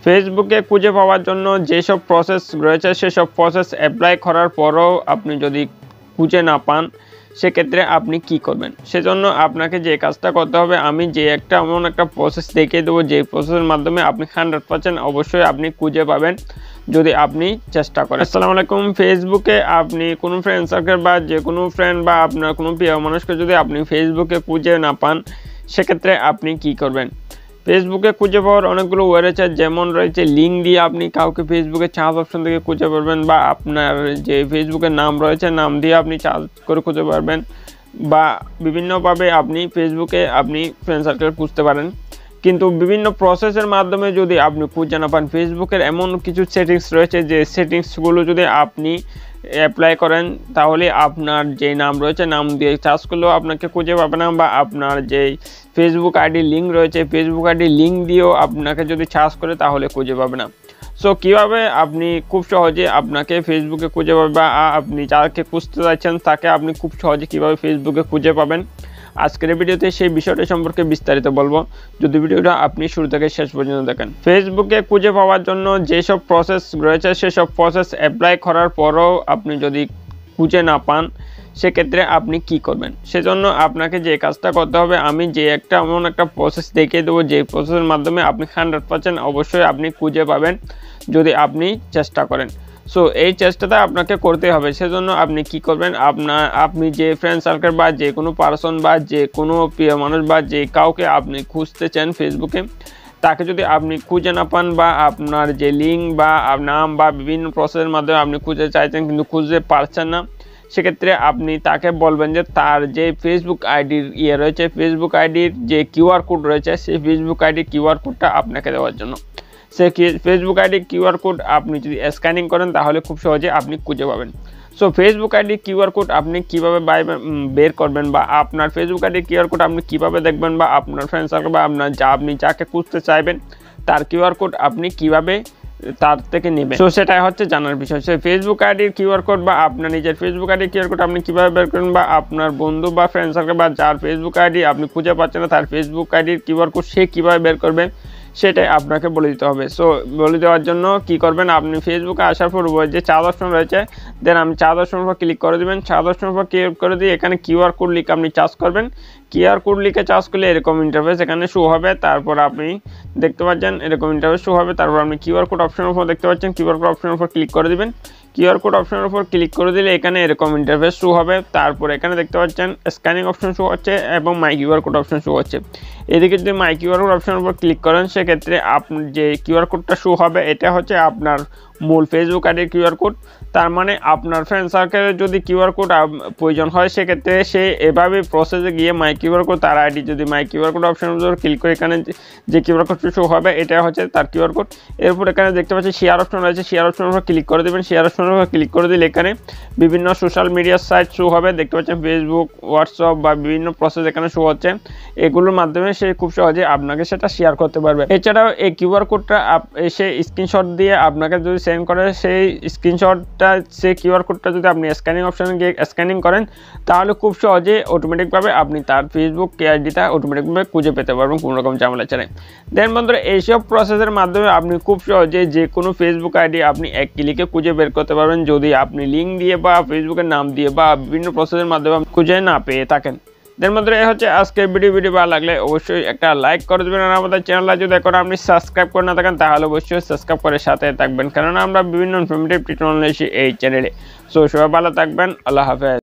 ফেসবুকে খুঁজে পাওয়ার জন্য যেসব প্রসেস রয়েছে সেসব প্রসেস অ্যাপ্লাই করার পরেও আপনি যদি খুঁজে না পান সেক্ষেত্রে আপনি কি করবেন। সেজন্য আপনাকে যে কাজটা করতে হবে, আমি যে এমন একটা প্রসেস দেখিয়ে দেবো যে প্রসেসের মাধ্যমে আপনি 100% অবশ্যই আপনি খুঁজে পাবেন যদি আপনি চেষ্টা করেন। আসসালামু আলাইকুম। ফেসবুকে আপনি কোনো ফ্রেন্ড সার্কেল বা যে কোনো ফ্রেন্ড বা আপনার কোনো প্রিয় মানুষকে যদি আপনি ফেসবুকে খুঁজে না পান সেক্ষেত্রে আপনি কি করবেন। ফেসবুকে খুঁজে পাওয়ার অনেকগুলো ওয়ে রয়েছে, যেমন রয়েছে লিঙ্ক দিয়ে আপনি কাউকে ফেসবুকে সার্চ অপশন থেকে খুঁজে পারবেন, বা আপনার যে ফেসবুকের নাম রয়েছে নাম দিয়ে আপনি সার্চ করে খুঁজে পারবেন, বা বিভিন্নভাবে আপনি ফেসবুকে আপনি ফ্রেন্ড সার্কেল খুঁজতে পারেন। কিন্তু বিভিন্ন প্রসেসের মাধ্যমে যদি আপনি খুঁজে না পান, ফেসবুকের এমন কিছু সেটিংস রয়েছে যে সেটিংসগুলো যদি আপনি অ্যাপ্লাই করেন তাহলে আপনার যে নাম রয়েছে নাম দিয়ে সার্চ করলেও আপনাকে খুঁজে পাবে না, বা আপনার যে ফেসবুক আইডি লিঙ্ক রয়েছে ফেসবুক আইডি লিঙ্ক দিয়েও আপনাকে যদি সার্চ করে তাহলে খুঁজে পাবে না। সো কীভাবে আপনি খুব সহজে আপনাকে ফেসবুকে খুঁজে পাবে, বা আপনি যাকে খুঁজতে চাইছেন তাকে আপনি খুব সহজে কীভাবে ফেসবুকে খুঁজে পাবেন, আজকের ভিডিওতে সেই বিষয়টা সম্পর্কে বিস্তারিত বলবো। যদি ভিডিওটা আপনি শুরু থেকে শেষ পর্যন্ত দেখেন। ফেসবুকে খুঁজে পাওয়ার জন্য যেসব প্রসেস রয়েছে সেসব প্রসেস অ্যাপ্লাই করার পরেও আপনি যদি খুঁজে না পান সেক্ষেত্রে আপনি কি করবেন। সেজন্য আপনাকে যে কাজটা করতে হবে, আমি যে এমন একটা প্রসেস দেখিয়ে দেবো যে প্রসেসের মাধ্যমে আপনি 100% অবশ্যই আপনি খুঁজে পাবেন যদি আপনি চেষ্টা করেন। সো এই চেষ্টাটা আপনাকে করতে হবে। সেজন্য আপনি কি করবেন, আপনি যে ফ্রেন্ড সার্কেল বা যে কোনো পার্সন বা যে কোনো প্রিয় মানুষ বা যে কাউকে আপনি খুঁজতে চান ফেসবুকে, তাকে যদি আপনি খুঁজে না পান, বা আপনার যে লিঙ্ক বা নাম বা বিভিন্ন প্রসেসের মাধ্যমে আপনি খুঁজে চাইছেন কিন্তু খুঁজতে পারছেন না, সেক্ষেত্রে আপনি তাকে বলবেন যে তার যে ফেসবুক আইডির রয়েছে ফেসবুক আইডির যে কিউআর কোড রয়েছে সেই ফেসবুক আইডির কিউআর কোডটা আপনাকে দেওয়ার জন্য। সে ফেসবুক আইডি কিউআর কোড আপনি যদি স্ক্যানিং করেন তাহলে খুব সহজে আপনি খুঁজে পাবেন। So Facebook ID QR code আপনি কীভাবে বের করবেন, বা আপনার ফেসবুক আইডি কিউআর কোড আপনি কীভাবে দেখবেন, বা আপনার ফ্রেন্ড সার্কেল বা আপনি যাকে খুঁজতে চাইবেন তার কিউআর কোড আপনি কীভাবে তার থেকে নেবেন, সো সেটাই হচ্ছে জানার বিষয়। সে ফেসবুক আইডির কিউআর কোড বা আপনার নিজের ফেসবুক আইডির কিউআর কোড আপনি কীভাবে বের করেন, বা আপনার বন্ধু বা ফ্রেন্ড সার্কেল বা যার ফেসবুক আইডি আপনি খুঁজে পাচ্ছেন না তার ফেসবুক আইডির কিউআর কোড সে কীভাবে বের করবে সেটাই আপনাকে বলে দিতে হবে। সো বলে দেওয়ার জন্য কি করবেন, আপনি ফেসবুকে আসার পর যে চার অপশন রয়েছে দেন আপনি চার অপশনের উপর ক্লিক করে দেবেন। চার অপশনের উপর ক্লিক করে দিয়ে এখানে কিউআর কোড লিখে আপনি চার্জ করবেন। কিউআর কোড লিখে চার্জ করলে এরকম ইন্টারফেস এখানে শো হবে। তারপর আপনি দেখতে পাচ্ছেন এরকম ইন্টারফেস শো হবে। তারপর আপনি কিউআর কোড অপশনের উপর দেখতে পাচ্ছেন, কিউআর কোড অপশনের উপর ক্লিক করে দেবেন। কিউআর কোড অপশনের উপর ক্লিক করে দিলে এখানে এরকম ইন্টারফেস শো হবে। তারপর এখানে দেখতে পাচ্ছেন স্ক্যানিং অপশন শো হচ্ছে এবং মাই কিউআর কোড অপশন শো হচ্ছে। এদিকে যদি মাই কিউআর কোড অপশনের উপর ক্লিক করেন সেক্ষেত্রে আপনার যে কিউআর কোডটা শো হবে এটা হচ্ছে আপনার মূল ফেসবুক আইডির কিউআর কোড। তার মানে আপনার ফ্রেন্ড সার্কেলের যদি কিউআর কোড প্রয়োজন হয় সেক্ষেত্রে সে এভাবে প্রসেসে গিয়ে মাই কিউআর কোড তার আইডি যদি মাই কিউআর কোড অপশনের উপর ক্লিক করে এখানে যে কিউআর কোডটা শো হবে এটা হচ্ছে তার কিউআর কোড। এরপর এখানে দেখতে পাচ্ছি শেয়ার অপশন রয়েছে, শেয়ার অপশনের উপর ক্লিক করে দেবেন। শেয়ার অপশনের উপর ক্লিক করে দিলে এখানে বিভিন্ন সোশ্যাল মিডিয়ার সাইট শো হবে। দেখতে পাচ্ছেন ফেসবুক, হোয়াটসঅ্যাপ বা বিভিন্ন প্রসেস এখানে শো হচ্ছে। এগুলোর মাধ্যমে সে খুব সহজে আপনাকে সেটা শেয়ার করতে পারবে। এছাড়াও এই কিউআর কোডটা সে স্ক্রিনশট দিয়ে আপনাকে যদি সেন্ড করে সেই স্ক্রিনশটটা সেই কিউআর কোডটা যদি আপনি স্ক্যানিং অপশনে গিয়ে স্ক্যানিং করেন তাহলে খুব সহজে অটোমেটিকভাবে আপনি তার ফেসবুক আইডিটা অটোমেটিকভাবে খুঁজে পেতে পারবেন কোনো রকম ঝামেলা ছাড়াই। দেন বন্ধুরা এইসব প্রসেসের মাধ্যমে আপনি খুব সহজে যে কোনো ফেসবুক আইডি আপনি এক ক্লিকে খুঁজে বের করতে পারবেন যদি আপনি লিঙ্ক দিয়ে বা ফেসবুকের নাম দিয়ে বা বিভিন্ন প্রসেসের মাধ্যমে খুঁজে না পেয়ে থাকেন। দেন বন্ধুরা এই হচ্ছে আজকের ভিডিও ভালো লাগলে অবশ্যই একটা লাইক করে দেবেন, আর আমাদের চ্যানেলটা যদি এখন আপনি সাবস্ক্রাইব করে না থাকেন তাহলে অবশ্যই সাবস্ক্রাইব করে সাথে থাকবেন, কারণ আমরা বিভিন্ন ইনফরমেটিভ টিউটোরিয়াল নিয়ে এই চ্যানেলে। সো সবাই ভালো থাকবেন, আল্লাহ হাফেজ।